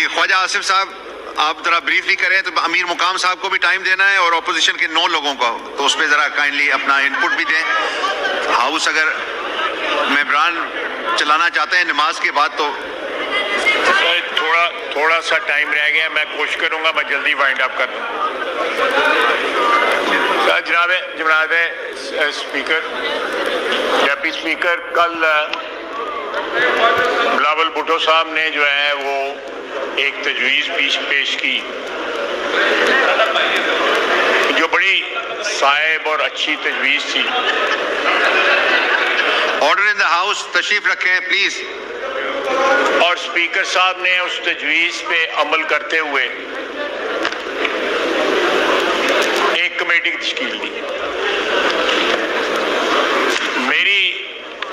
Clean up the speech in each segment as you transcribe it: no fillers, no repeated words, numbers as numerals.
ख्वाजा आसिफ साहब, आप जरा ब्रीफली करें तो अमीर मुकाम साहब को भी टाइम देना है और ऑपोजिशन के 9 लोगों को, तो उस पर जरा काइंडली अपना इनपुट भी दें। हाउस अगर मेंबरान चलाना चाहते हैं नमाज के बाद तो थोड़ा सा टाइम रह गया, मैं कोशिश करूंगा मैं जल्दी वाइंड अप कर दूं। जनाब स्पीकर, डेप्टी स्पीकर, कल बिलावल भुट्टो साहब ने जो है वो एक तजवीज़ पेश की जो बड़ी साहिब और अच्छी तजवीज़ थी। ऑर्डर इन द हाउस, तशरीफ रखें प्लीज। और स्पीकर साहब ने उस तजवीज़ पे अमल करते हुए एक कमेटी की तश्कील दी। मेरी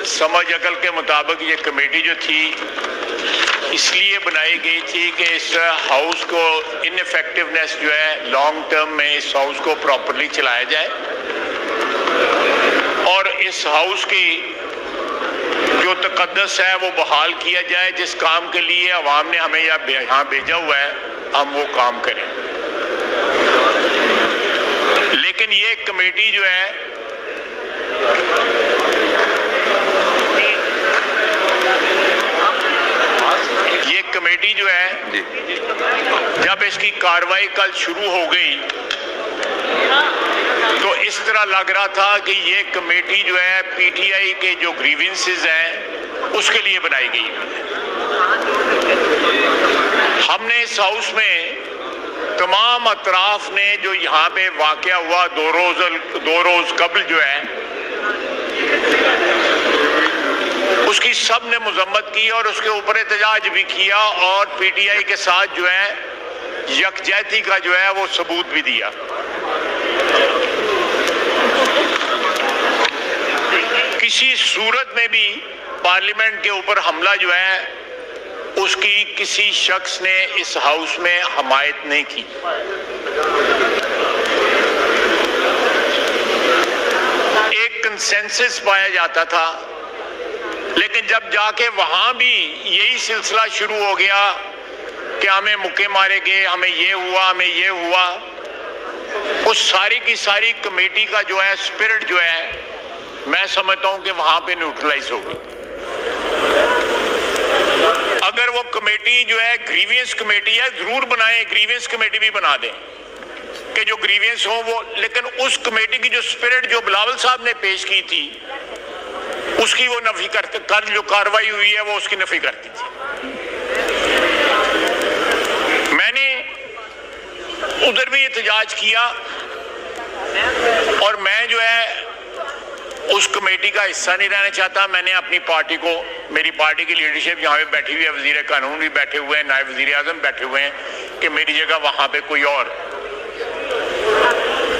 समझ अकल के मुताबिक ये कमेटी जो थी इसलिए बनाई गई थी कि इस हाउस को इनफेक्टिवनेस जो है लॉन्ग टर्म में इस हाउस को प्रॉपरली चलाया जाए और इस हाउस की जो तकद्दस है वो बहाल किया जाए। जिस काम के लिए अवाम ने हमें यहाँ भेजा हुआ है हम वो काम करें। लेकिन ये कमेटी जो है जब इसकी कार्रवाई कल शुरू हो गई तो इस तरह लग रहा था कि ये कमेटी जो है पीटीआई के जो ग्रीवेंसेस हैं उसके लिए बनाई गई। हमने इस हाउस में तमाम अतराफ ने जो यहाँ पे वाकया हुआ दो रोज कबल जो है उसकी सब ने मजम्मत की और उसके ऊपर एहतजाज भी किया और पीटीआई के साथ जो है यकजहती का जो है वो सबूत भी दिया। किसी सूरत में भी पार्लियामेंट के ऊपर हमला जो है उसकी किसी शख्स ने इस हाउस में हमायत नहीं की। एक कंसेंसस पाया जाता था, लेकिन जब जाके वहां भी यही सिलसिला शुरू हो गया कि हमें मुक्के मारे गए, हमें ये हुआ, हमें ये हुआ, उस सारी की सारी कमेटी का जो है स्पिरिट जो है मैं समझता हूं कि वहां पे न्यूट्रलाइज होगी। अगर वो कमेटी जो है ग्रीवियंस कमेटी है जरूर बनाएं, ग्रीवियंस कमेटी भी बना दें कि जो ग्रीवियंस हो वो, लेकिन उस कमेटी की जो स्पिरिट जो बिलावल साहब ने पेश की थी उसकी वो नफी करते, कल जो कार्रवाई हुई है वो उसकी नफी करती थी। मैंने उधर भी एहतजाज किया और मैं जो है उस कमेटी का हिस्सा नहीं रहना चाहता। मैंने अपनी पार्टी को, मेरी पार्टी की लीडरशिप यहाँ पे बैठी हुई है, वजीर कानून भी बैठे हुए हैं, नायब वजीर आजम बैठे हुए हैं कि मेरी जगह वहां पे कोई और।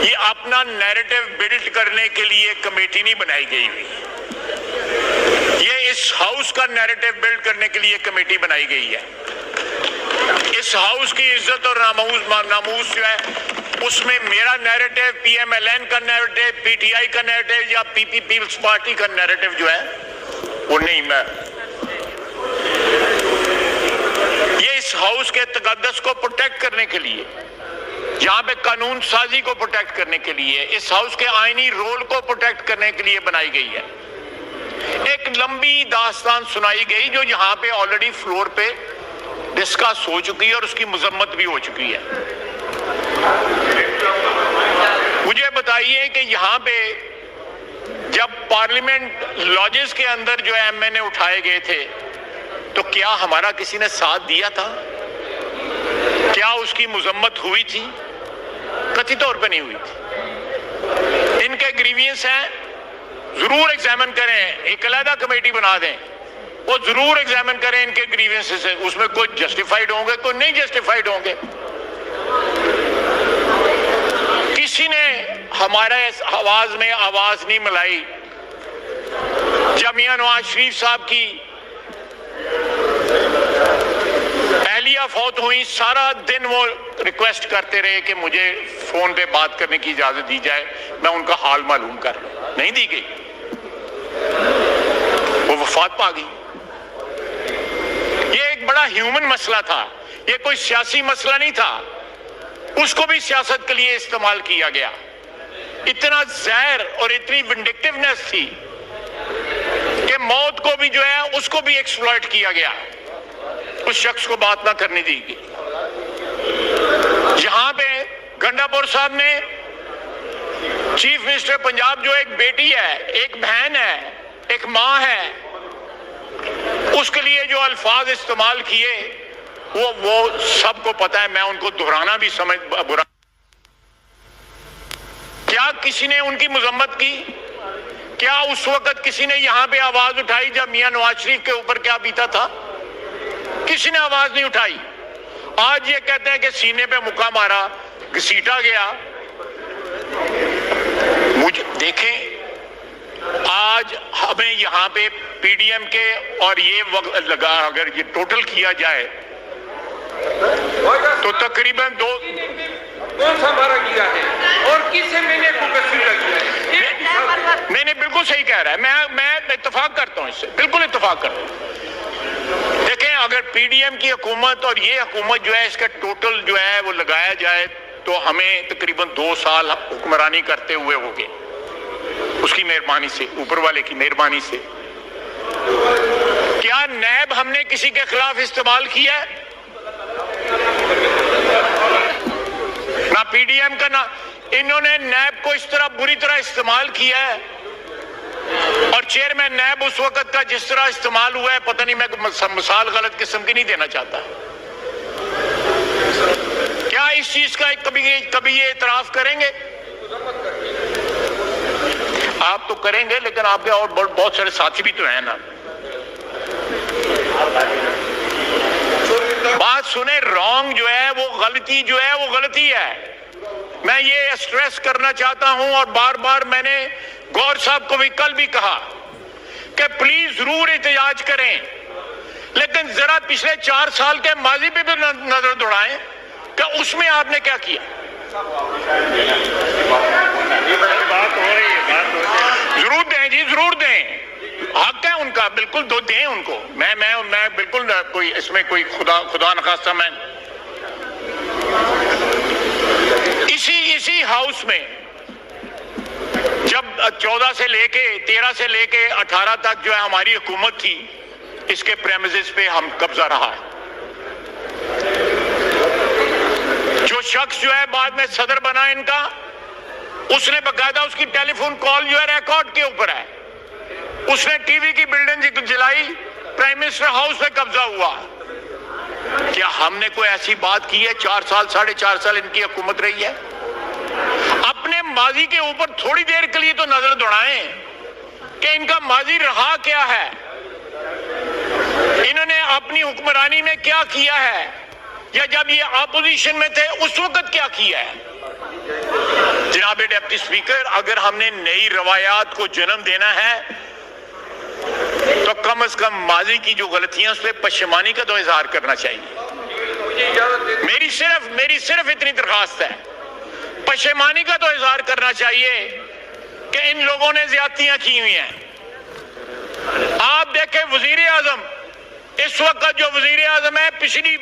ये अपना नैरेटिव बिल्ड करने के लिए कमेटी नहीं बनाई गई हुई, ये इस हाउस का नैरेटिव बिल्ड करने के लिए कमेटी बनाई गई है। इस हाउस की इज्जत और नामूस जो है उसमें मेरा नैरेटिव, पीएमएलएन का नैरेटिव, पीटीआई का नैरेटिव या पीपल्स पार्टी का नैरेटिव जो है वो नहीं। मैं ये इस हाउस के तकद्दस को प्रोटेक्ट करने के लिए, यहाँ पे कानून साजी को प्रोटेक्ट करने के लिए, इस हाउस के आईनी रोल को प्रोटेक्ट करने के लिए बनाई गई है। एक लंबी दास्तान सुनाई गई जो यहाँ पे ऑलरेडी फ्लोर पे डिस्कस हो चुकी है और उसकी मजम्मत भी हो चुकी है। मुझे बताइए कि यहाँ पे जब पार्लियामेंट लॉजेस के अंदर जो एमएनए उठाए गए थे तो क्या हमारा किसी ने साथ दिया था? क्या उसकी मजम्मत हुई थी? कथित तौर पे नहीं हुई थी। इनके ग्रीवियंस हैं, जरूर एग्जामिन करें, एक अलग कमेटी बना दें, वो जरूर एग्जामिन करें इनके ग्रीवियंसेस है, उसमें कोई जस्टिफाइड होंगे कोई नहीं जस्टिफाइड होंगे। किसी ने हमारे आवाज में आवाज नहीं मिलाई। जब मियां नवाज शरीफ साहब की अहलिया फौत हुई, सारा दिन वो रिक्वेस्ट करते रहे कि मुझे फोन पे बात करने की इजाजत दी जाए, मैं उनका हाल मालूम कर लूं। नहीं दी गई, वो वफात पा गई। ये एक बड़ा ह्यूमन मसला था, ये कोई सियासी मसला नहीं था, उसको भी सियासत के लिए इस्तेमाल किया गया। इतना जहर और इतनी विंडिक्टिवनेस थी कि मौत को भी जो है उसको भी एक्सप्लॉइट किया गया, उस शख्स को बात ना करने दी गई। यहां पे गंडापुर साहब ने चीफ मिनिस्टर पंजाब जो एक बेटी है, एक बहन है, एक मां है, उसके लिए जो अल्फाज इस्तेमाल किए वो सबको पता है, मैं उनको दोहराना भी समझ बुरा। क्या किसी ने उनकी मजम्मत की? क्या उस वक्त किसी ने यहां पे आवाज उठाई जब मियां नवाज शरीफ के ऊपर क्या बीता था? किसी ने आवाज नहीं उठाई। आज ये कहते हैं कि सीने पे मुक्का मारा, घसीटा गया। मुझे देखें, आज हमें यहां पे पीडीएम के और ये वक्त लगा, अगर ये टोटल किया जाए तो तकरीबन कौन सा मारा गया है और किस महीने को किया है? मैंने बिल्कुल सही कह रहा है, मैं इत्तेफाक करता हूं इससे, बिल्कुल इत्तेफाक करता हूं। देखें, अगर पीडीएम की हुकूमत और ये हुकूमत जो है इसका टोटल जो है वो लगाया जाए तो हमें तकरीबन 2 साल हुक्मरानी करते हुए हो गए, उसकी मेहरबानी से, ऊपर वाले की मेहरबानी से। क्या नैब हमने किसी के खिलाफ इस्तेमाल किया है? ना पीडीएम का, ना इन्होंने नैब को इस तरह बुरी तरह इस्तेमाल किया है। और चेयरमैन नैब उस वक्त का जिस तरह इस्तेमाल हुआ है, पता नहीं, मैं मिसाल गलत किस्म की नहीं देना चाहता। क्या इस चीज का कभी ये इतराफ करेंगे? आप तो करेंगे, लेकिन आपके और बहुत सारे साथी भी तो हैं ना। बात सुने, रॉन्ग जो है वो गलती जो है वो गलती है। मैं ये स्ट्रेस करना चाहता हूं और बार बार मैंने गौर साहब को भी कल भी कहा कि प्लीज जरूर एहतजाज करें, लेकिन जरा पिछले 4 साल के माजी पे भी नजर दौड़ाएं कि उसमें आपने क्या किया। जरूर दें जी, जरूर दें, हक है उनका, बिल्कुल दो दें उनको। मैं बिल्कुल कोई इसमें कोई खुदा न खास्ता, मैं इसी हाउस में जब 14 से लेके 13 से लेके 18 तक जो है हमारी हुकूमत थी, इसके प्रेमिसेस पे हम कब्जा रहा है। जो शख्स जो है बाद में सदर बना इनका, उसने बकायदा उसकी टेलीफोन कॉल जो है रिकॉर्ड के ऊपर है, उसने टीवी की बिल्डिंग जलाई, प्राइम मिनिस्टर हाउस में कब्जा हुआ। क्या हमने कोई ऐसी बात की है? 4 साल 4.5 साल इनकी हुकूमत रही है। अपने माजी के ऊपर थोड़ी देर के लिए तो नजर दौड़ाएं कि इनका माजी रहा क्या है, इन्होंने अपनी हुक्मरानी में क्या किया है, या जब ये अपोजिशन में थे उस वक्त क्या किया है। जनाब डिप्टी स्पीकर, अगर हमने नई रवायात को जन्म देना है तो कम से कम माजी की जो गलतियां उस पर पशेमानी का तो इजहार करना चाहिए। मेरी सिर्फ इतनी दरखास्त है, पशेमानी का तो इजहार करना चाहिए कि इन लोगों ने ज्यादतियां की हुई हैं। आप देखें, वजीर आजम, इस वक्त जो वजीर आजम है, पिछली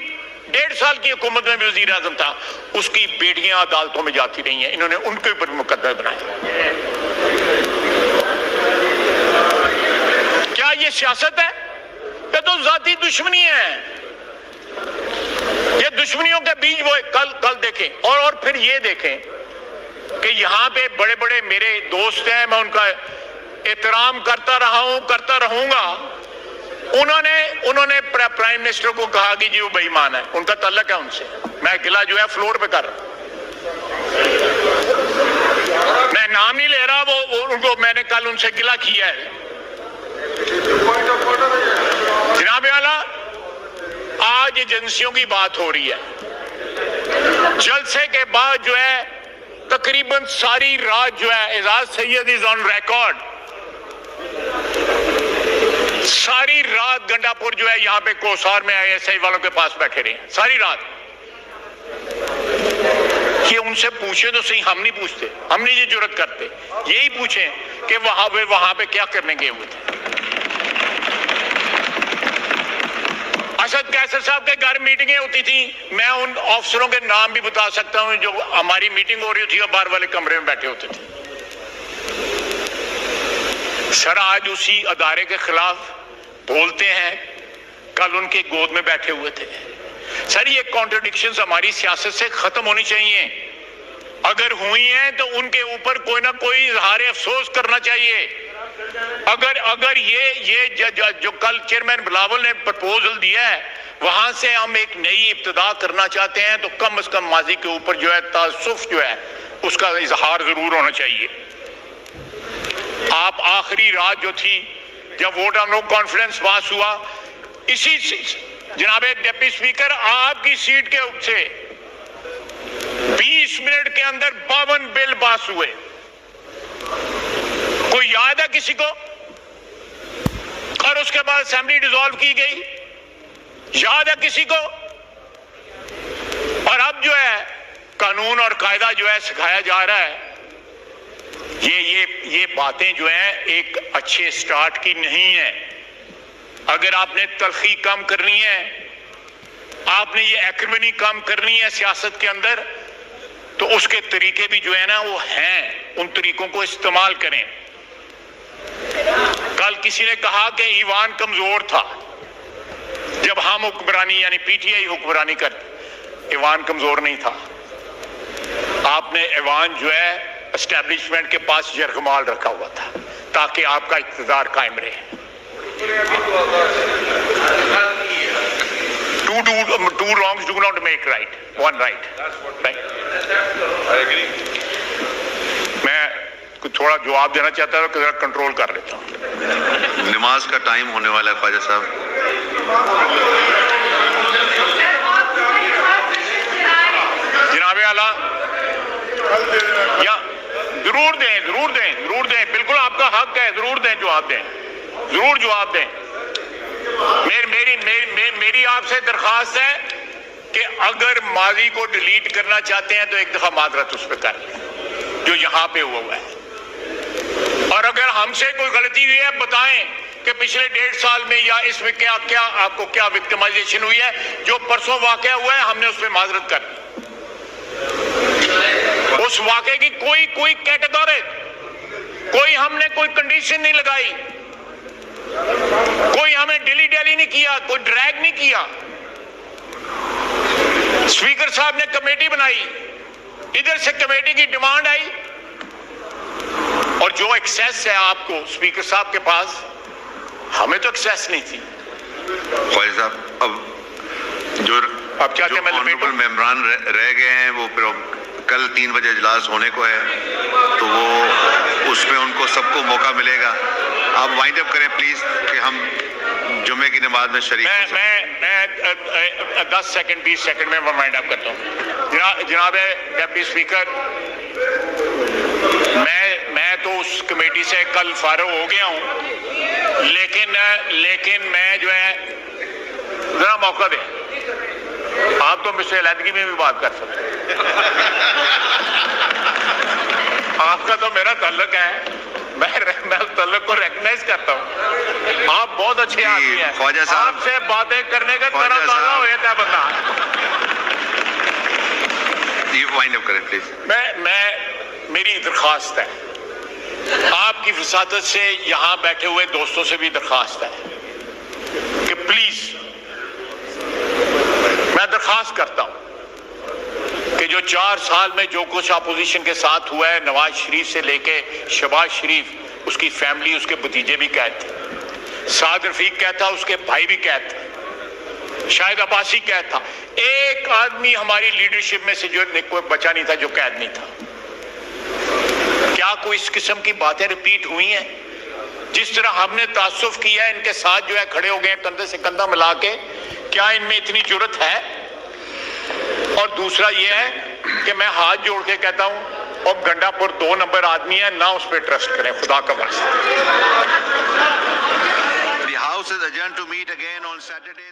1.5 साल की हुकूमत में भी वजीर आजम था, उसकी बेटियां अदालतों में जाती रही हैं, इन्होंने उनके ऊपर मुकद्दर बनाए। क्या ये सियासत है? ये तो जाती दुश्मनी है। ये दुश्मनियों के बीच वो कल देखें, और फिर ये देखें कि यहां पे बड़े बड़े मेरे दोस्त हैं, मैं उनका एहतराम करता रहा हूं, करता रहूंगा। उन्होंने प्राइम मिनिस्टर को कहा कि जी वो बेईमान है, उनका तल्लक है उनसे। मैं गिला जो है फ्लोर पे कर रहा, मैं नाम नहीं ले रहा, वो उनको मैंने कल उनसे गिला किया है। जनाब आला, आज एजेंसियों की बात हो रही है। जलसे के बाद जो है तकरीबन सारी रात जो है, Ejaz Syed is on record, सारी रात गंडापुर जो है यहाँ पे कोसार में ISI वालों के पास बैठे रहे सारी रात। ये उनसे पूछे तो सही, हम नहीं पूछते, हम नहीं ये जुर्रत करते। यही पूछें कि वहां पे क्या करने गए हुए थे। असद कैसर साहब के घर मीटिंगें होती थी, मैं उन अफसरों के नाम भी बता सकता हूं जो हमारी मीटिंग हो रही थी और बाहर वाले कमरे में बैठे होते थे। सर आज उसी अदारे के खिलाफ बोलते हैं, कल उनके गोद में बैठे हुए थे। सर ये कॉन्ट्रडिक्शंस हमारी सियासत से खत्म होनी चाहिए। अगर हुई हैं तो उनके ऊपर कोई ना कोई इजहार अफसोस करना चाहिए। अगर ये जो कल चेयरमैन बिलावल ने प्रपोजल दिया है वहां से हम एक नई इब्तिदा करना चाहते हैं तो कम से कम माजी के ऊपर जो है तासुफ जो है उसका इजहार जरूर होना चाहिए। आप आखिरी रात जो थी जब वोट ऑफ नो कॉन्फिडेंस पास हुआ, इसी जनाब डिप्टी स्पीकर आपकी सीट के ऊपर से 20 मिनट के अंदर 52 बिल पास हुए। कोई याद है किसी को? और उसके बाद असेंबली डिसॉल्व की गई, याद है किसी को? और अब जो है कानून और कायदा जो है सिखाया जा रहा है। ये बातें जो हैं एक अच्छे स्टार्ट की नहीं है। अगर आपने तलखी कम करनी है, आपने ये एक्रिमनी कम करनी है सियासत के अंदर, तो उसके तरीके भी जो है ना वो हैं, उन तरीकों को इस्तेमाल करें। कल किसी ने कहा कि ईवान कमजोर था जब हम हुक्मरानी यानी पीटीआई हुक्मरानी करती। ईवान कमजोर नहीं था। आपने ईवान जो है एस्टेब्लिशमेंट के पास यरगमाल रखा हुआ था ताकि आपका इक़्तिदार कायम रहे। Two wrongs do not make right, one right. मैं थोड़ा जवाब देना चाहता हूँ, जरा कंट्रोल कर लेता हूँ। नमाज का टाइम होने वाला है ख्वाजा साहब। जनाबे आला या जरूर दें, बिल्कुल आपका हक है, जरूर दें, जवाब दें, जरूर जवाब दें। मेरी आपसे दरखास्त है कि अगर माजी को डिलीट करना चाहते हैं तो एक दफा माजरत उस पर कर लें जो यहां पे हुआ है। और अगर हमसे कोई गलती हुई है बताएं कि पिछले 1.5 साल में या इसमें क्या आपको क्या विक्टिमाइजेशन हुई है। जो परसों वाकया हुआ है हमने उस पर माजरत कर दी। उस वाकये की कोई कैटेगरी, कोई हमने कोई कंडीशन नहीं लगाई, कोई हमें डिली डेली नहीं किया, कोई ड्रैग नहीं किया। स्पीकर साहब ने कमेटी बनाई, इधर से कमेटी की डिमांड आई और जो एक्सेस है आपको स्पीकर साहब के पास, हमें तो एक्सेस नहीं थी। ख्वाजा साहब अब क्या क्या ऑनरेबल मेंबरान रह गए हैं वो कल 3 बजे इजलास होने को है तो वो उसमें उनको सबको मौका मिलेगा। आप वाइंड अप करें प्लीज कि हम जुम्मे की नमाज में शरीक हो सकें। मैं 10 सेकंड 20 सेकंड में वाइंड अप करता हूँ। जनाब डिप्टी स्पीकर, मैं तो उस कमेटी से कल फारिग हो गया हूँ, लेकिन मैं जो है जरा मौका दें। आप तो मिस्टर अलहदगी में भी बात कर सकते हैं। आपका तो मेरा ताल्लुक है, मैं उस ताल्लुक को रिकॉग्नाइज करता हूँ। आप बहुत अच्छे आदमी हैं, ख्वाजा साहब आपसे बातें करने का तरह ताजा हो जाता है बंदा। वाइंड अप करें प्लीज। मेरी दरखास्त है, आपकी वसातत से यहां बैठे हुए दोस्तों से भी दरखास्त है कि प्लीज, मैं दरखास्त करता हूं कि जो 4 साल में जो कुछ अपोजिशन के साथ हुआ है, नवाज शरीफ से लेके शहबाज शरीफ, उसकी फैमिली, उसके भतीजे भी कैद थे, साद रफीक कैद था, उसके भाई भी कैद थे, शाहिद अब्बासी कैद था। एक आदमी हमारी लीडरशिप में से जो कोई बचा नहीं था जो कैद नहीं था। क्या कोई इस किस्म की बातें रिपीट हुई हैं? जिस तरह हमने तासुफ किया है, इनके साथ जो है खड़े हो गए कंधे से कंधा मिला के, क्या इनमें इतनी जुर्रत है? और दूसरा ये है कि मैं हाथ जोड़ के कहता हूं, और गंडापुर 2 नंबर आदमी है ना, उस पर ट्रस्ट करें, खुदा का वास्ता। The House is adjourned to meet again on Saturday.